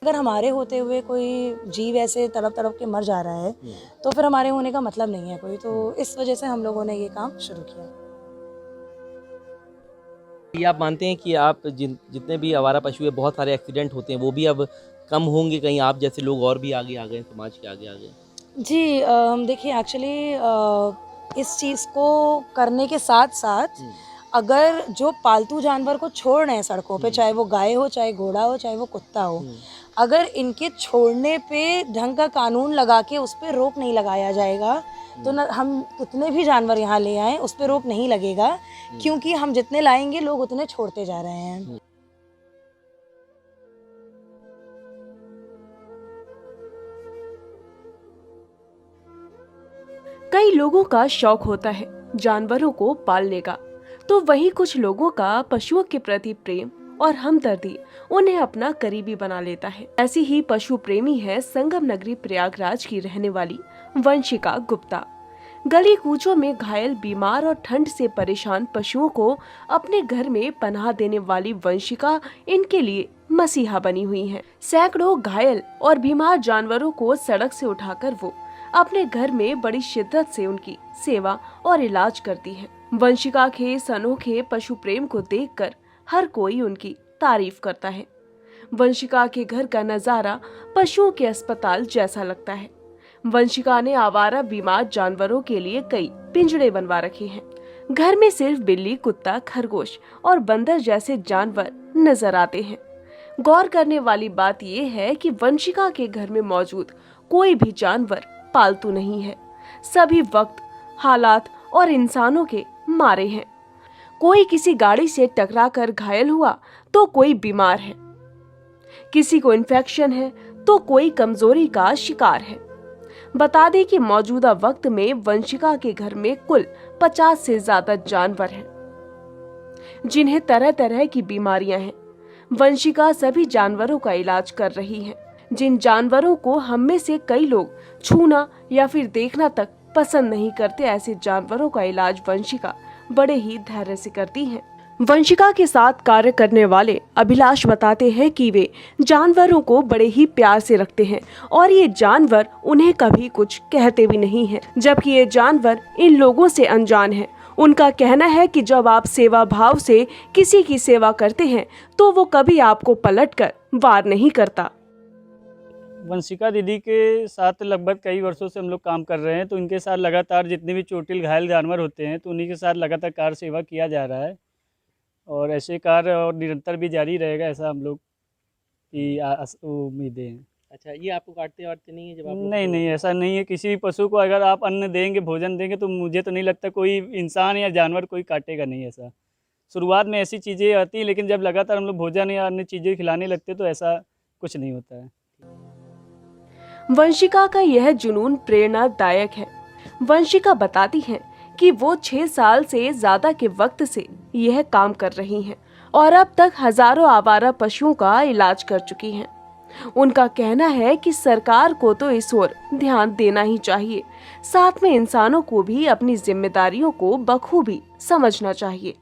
अगर हमारे होते हुए कोई जीव ऐसे तड़प तड़प के मर जा रहा है तो फिर हमारे होने का मतलब नहीं है कोई, तो इस वजह से हम लोगों ने ये काम शुरू किया। ये आप मानते हैं कि आप जितने भी आवारा पशु है, बहुत सारे एक्सीडेंट होते हैं, वो भी अब कम होंगे, कहीं आप जैसे लोग और भी आगे आ गए, समाज के आगे आ गए? जी देखिए एक्चुअली इस चीज़ को करने के साथ साथ अगर जो पालतू जानवर को छोड़ रहे हैं सड़कों पे, चाहे वो गाय हो, चाहे घोड़ा हो, चाहे वो कुत्ता हो, अगर इनके छोड़ने पे ढंग का कानून लगा के उस पर रोक नहीं लगाया जाएगा तो न हम कितने भी जानवर यहाँ ले आएँ उस पर रोक नहीं लगेगा, क्योंकि हम जितने लाएंगे लोग उतने छोड़ते जा रहे हैं। कई लोगों का शौक होता है जानवरों को पालने का, तो वहीं कुछ लोगों का पशुओं के प्रति प्रेम और हमदर्दी उन्हें अपना करीबी बना लेता है। ऐसी ही पशु प्रेमी है संगम नगरी प्रयागराज की रहने वाली वंशिका गुप्ता। गली कूचों में घायल, बीमार और ठंड से परेशान पशुओं को अपने घर में पनाह देने वाली वंशिका इनके लिए मसीहा बनी हुई है। सैकड़ों घायल और बीमार जानवरों को सड़क से उठाकर वो अपने घर में बड़ी शिद्दत से उनकी सेवा और इलाज करती है। वंशिका के इस अनोखे पशु प्रेम को देखकर हर कोई उनकी तारीफ करता है। वंशिका के घर का नजारा पशुओं के अस्पताल जैसा लगता है। वंशिका ने आवारा बीमार जानवरों के लिए कई पिंजड़े बनवा रखे हैं। घर में सिर्फ बिल्ली, कुत्ता, खरगोश और बंदर जैसे जानवर नजर आते हैं। गौर करने वाली बात यह है कि वंशिका के घर में मौजूद कोई भी जानवर पालतू नहीं है। सभी वक्त, हालात और इंसानों के मारे हैं। कोई किसी गाड़ी से टकराकर घायल हुआ तो कोई बीमार है, किसी को इन्फेक्शन है तो कोई कमजोरी का शिकार है। बता दें कि मौजूदा वक्त में वंशिका के घर में कुल 50 से ज्यादा जानवर हैं, जिन्हें तरह तरह की बीमारियां हैं। वंशिका सभी जानवरों का इलाज कर रही है। जिन जानवरों को हम में से कई लोग छूना या फिर देखना तक पसंद नहीं करते, ऐसे जानवरों का इलाज वंशिका बड़े ही धैर्य से करती हैं। वंशिका के साथ कार्य करने वाले अभिलाष बताते हैं कि वे जानवरों को बड़े ही प्यार से रखते हैं और ये जानवर उन्हें कभी कुछ कहते भी नहीं हैं, जबकि ये जानवर इन लोगों से अनजान हैं। उनका कहना है कि जब आप सेवा भाव से किसी की सेवा करते हैं तो वो कभी आपको पलटकर वार नहीं करता। वंशिका दीदी के साथ लगभग कई वर्षों से हम लोग काम कर रहे हैं, तो इनके साथ लगातार जितने भी चोटिल घायल जानवर होते हैं तो उन्हीं के साथ लगातार कार्य सेवा किया जा रहा है और ऐसे कार्य और निरंतर भी जारी रहेगा, ऐसा हम लोग की उम्मीदें हैं। अच्छा, ये आपको काटते वाटते नहीं है जब आप लोग? नहीं, ऐसा नहीं है। किसी भी पशु को अगर आप अन्न देंगे, भोजन देंगे, तो मुझे तो नहीं लगता कोई इंसान या जानवर कोई काटेगा नहीं। ऐसा शुरुआत में ऐसी चीज़ें आती हैं, लेकिन जब लगातार हम लोग भोजन या अन्य चीज़ें खिलाने लगते तो ऐसा कुछ नहीं होता है। वंशिका का यह जुनून प्रेरणादायक है। वंशिका बताती हैं कि वो 6 साल से ज्यादा के वक्त से यह काम कर रही हैं और अब तक हजारों आवारा पशुओं का इलाज कर चुकी हैं। उनका कहना है कि सरकार को तो इस ओर ध्यान देना ही चाहिए, साथ में इंसानों को भी अपनी जिम्मेदारियों को बखूबी समझना चाहिए।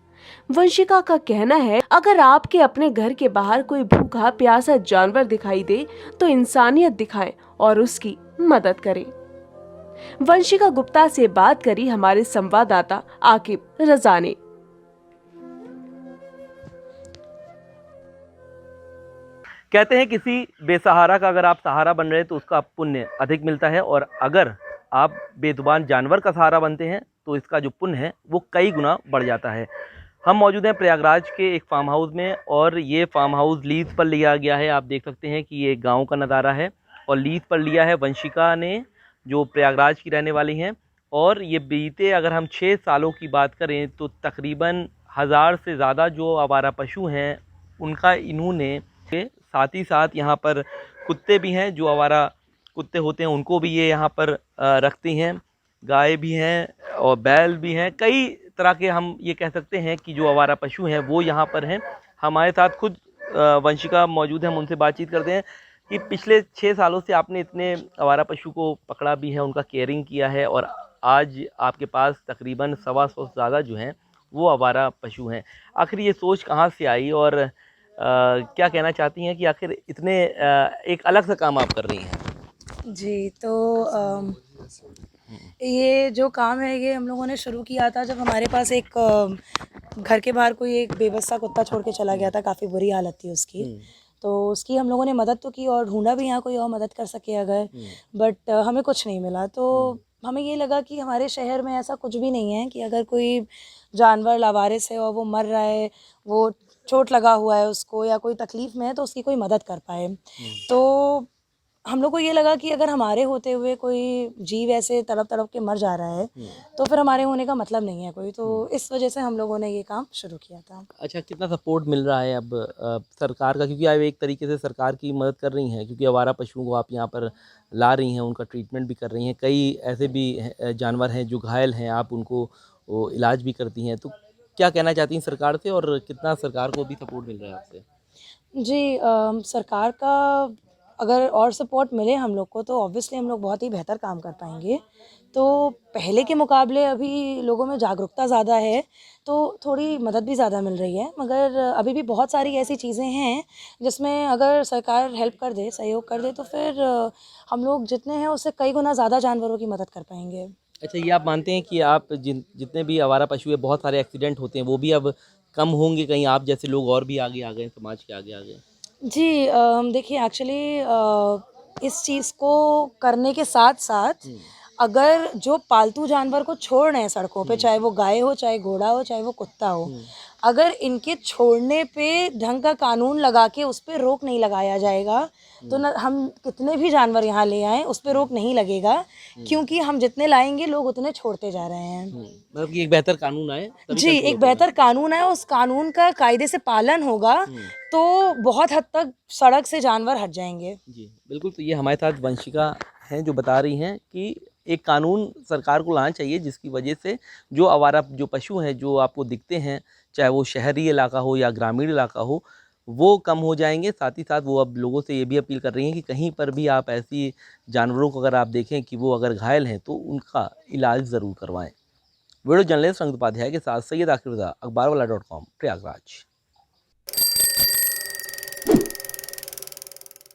वंशिका का कहना है, अगर आपके अपने घर के बाहर कोई भूखा प्यासा जानवर दिखाई दे तो इंसानियत दिखाएं और उसकी मदद करें। वंशिका गुप्ता से बात करी हमारे संवाददाता आकिब रजा ने। कहते हैं किसी बेसहारा का अगर आप सहारा बन रहे हैं तो उसका पुण्य अधिक मिलता है, और अगर आप बेजुबान जानवर का सहारा बनते हैं तो इसका जो पुण्य है वो कई गुना बढ़ जाता है। हम मौजूद हैं प्रयागराज के एक फार्म हाउस में, और ये फार्म हाउस लीज पर लिया गया है। आप देख सकते हैं कि ये गांव का नज़ारा है और लीज पर लिया है वंशिका ने, जो प्रयागराज की रहने वाली हैं। और ये बीते अगर हम 6 सालों की बात करें तो तकरीबन 1000 से ज़्यादा जो आवारा पशु हैं उनका इन्होंने, साथ ही साथ यहाँ पर कुत्ते भी हैं, जो आवारा कुत्ते होते हैं उनको भी ये यहाँ पर रखती हैं। गाय भी हैं और बैल भी हैं, कई तरह के हम ये कह सकते हैं कि जो आवारा पशु हैं वो यहाँ पर हैं। हमारे साथ खुद वंशिका मौजूद है, हम उनसे बातचीत करते हैं कि पिछले 6 सालों से आपने इतने आवारा पशु को पकड़ा भी है, उनका केयरिंग किया है, और आज आपके पास तकरीबन 125 से ज़्यादा जो हैं वो आवारा पशु हैं। आखिर ये सोच कहाँ से आई, और क्या कहना चाहती हैं कि आखिर इतने एक अलग सा काम आप कर रही हैं? जी, तो ये जो काम है ये हम लोगों ने शुरू किया था जब हमारे पास एक घर के बाहर कोई एक बेबस सा कुत्ता छोड़ के चला गया था, काफ़ी बुरी हालत थी उसकी। तो उसकी हम लोगों ने मदद तो की और ढूंढा भी यहाँ कोई और मदद कर सके अगर, बट हमें कुछ नहीं मिला। तो हमें ये लगा कि हमारे शहर में ऐसा कुछ भी नहीं है कि अगर कोई जानवर लावारिस है और वो मर रहा है, वो चोट लगा हुआ है उसको या कोई तकलीफ़ में है तो उसकी कोई मदद कर पाए। तो हम लोग को ये लगा कि अगर हमारे होते हुए कोई जीव ऐसे तड़प तड़प के मर जा रहा है तो फिर हमारे होने का मतलब नहीं है कोई। तो इस वजह से हम लोगों ने ये काम शुरू किया था। अच्छा, कितना सपोर्ट मिल रहा है अब सरकार का, क्योंकि आप एक तरीके से सरकार की मदद कर रही हैं, क्योंकि आवारा पशुओं को आप यहाँ पर ला रही हैं, उनका ट्रीटमेंट भी कर रही हैं। कई ऐसे भी जानवर हैं जो घायल हैं, आप उनको वो इलाज भी करती हैं। तो क्या कहना चाहती हैं सरकार से, और कितना सरकार को भी सपोर्ट मिल रहा है आपसे? जी, सरकार का अगर और सपोर्ट मिले हम लोग को तो ऑब्वियसली हम लोग बहुत ही बेहतर काम कर पाएंगे। तो पहले के मुकाबले अभी लोगों में जागरूकता ज़्यादा है, तो थोड़ी मदद भी ज़्यादा मिल रही है। मगर अभी भी बहुत सारी ऐसी चीज़ें हैं जिसमें अगर सरकार हेल्प कर दे, सहयोग कर दे तो फिर हम लोग जितने हैं उससे कई गुना ज़्यादा जानवरों की मदद कर पाएंगे। अच्छा, ये आप मानते हैं कि आप जितने भी आवारा पशु है, बहुत सारे एक्सीडेंट होते हैं, वो भी अब कम होंगे, कहीं आप जैसे लोग और भी आगे आ गए, समाज के आगे आ गए? जी, देखिए एक्चुअली इस चीज़ को करने के साथ-साथ अगर जो पालतू जानवर को छोड़ रहे हैं सड़कों पे, चाहे वो गाय हो, चाहे घोड़ा हो, चाहे वो कुत्ता हो, अगर इनके छोड़ने पे ढंग का कानून लगा के उस पे रोक नहीं लगाया जाएगा, तो न हम कितने भी जानवर यहाँ ले आएँ, उस पे रोक नहीं लगेगा, क्योंकि हम जितने लाएँगे लोग उतने छोड़ते जा रहे हैं। मतलब कि एक बेहतर कानून आए तभी जी, कंट्रोल एक होगा। बेहतर कानून है, उस कानून का कायदे से पालन होगा, तो बहुत हद तक सड़क से जानवर हट जाएँगे। जी, बिल्कुल। तो ये हमारे साथ वंशिका हैं जो बता रही हैं कि एक कानून सरकार को लाना चाहिए जिसकी वजह से जो आवारा जो पशु हैं, जो आपको दिखते हैं, चाहे वो शहरी इलाका हो या ग्रामीण इलाका हो, वो कम हो जाएँगे। साथ ही साथ वो अब लोगों से ये भी अपील कर रही हैं कि कहीं पर भी आप ऐसी जानवरों को अगर आप देखें कि वो अगर घायल हैं, तो उनका इलाज ज़रूर करवाएँ। वीडियो जर्नलिस्ट रंग उपाध्याय के साथ सैयद आकिब रज़ा, अखबारवाला.com, प्रयागराज।